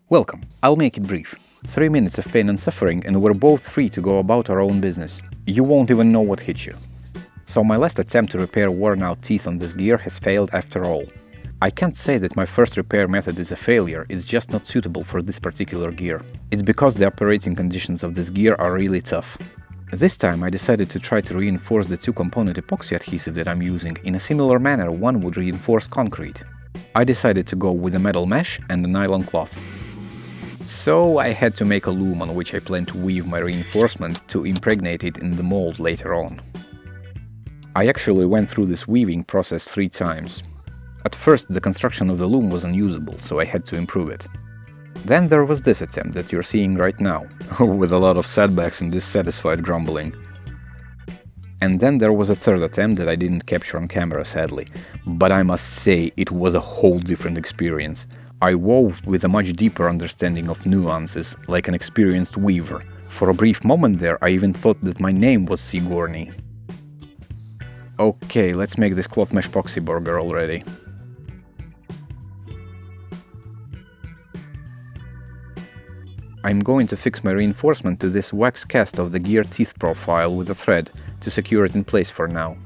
Welcome. I'll make it brief. 3 minutes of pain and suffering and we're both free to go about our own business. You won't even know what hit you. So my last attempt to repair worn out teeth on this gear has failed after all. I can't say that my first repair method is a failure, it's just not suitable for this particular gear. It's because the operating conditions of this gear are really tough. This time I decided to try to reinforce the two-component epoxy adhesive that I'm using in a similar manner one would reinforce concrete. I decided to go with a metal mesh and a nylon cloth. So I had to make a loom on which I plan to weave my reinforcement to impregnate it in the mold later on. I actually went through this weaving process 3 times. At first the construction of the loom was unusable, so I had to improve it. Then there was this attempt that you're seeing right now, with a lot of setbacks and dissatisfied grumbling. And then there was a third attempt that I didn't capture on camera sadly, but I must say it was a whole different experience. I wove with a much deeper understanding of nuances, like an experienced weaver. For a brief moment there I even thought that my name was Sigourney. Okay, let's make this cloth mesh epoxy burger already. I'm going to fix my reinforcement to this wax cast of the gear teeth profile with a thread to secure it in place for now.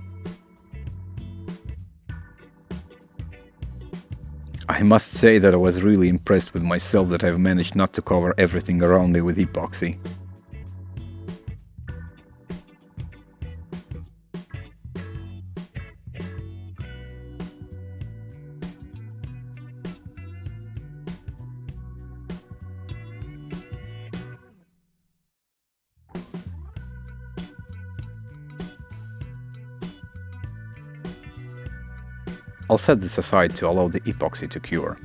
I must say that I was really impressed with myself that I've managed not to cover everything around me with epoxy. I'll set this aside to allow the epoxy to cure.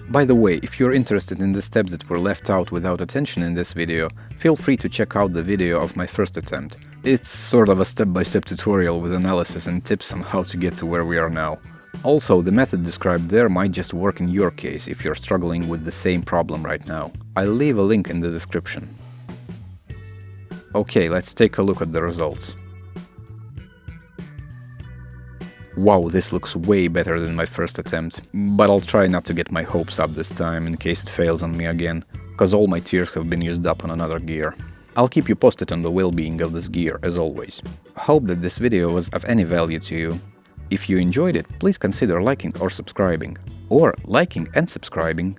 By the way, if you're interested in the steps that were left out without attention in this video, feel free to check out the video of my first attempt. It's sort of a step-by-step tutorial with analysis and tips on how to get to where we are now. Also, the method described there might just work in your case if you're struggling with the same problem right now. I'll leave a link in the description. Okay, let's take a look at the results. Wow, this looks way better than my first attempt, but I'll try not to get my hopes up this time in case it fails on me again, cause all my tears have been used up on another gear. I'll keep you posted on the well-being of this gear, as always. Hope that this video was of any value to you. If you enjoyed it, please consider liking or subscribing, or liking and subscribing.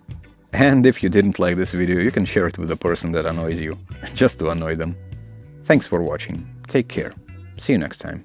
And if you didn't like this video, you can share it with a person that annoys you, just to annoy them. Thanks for watching, take care, see you next time.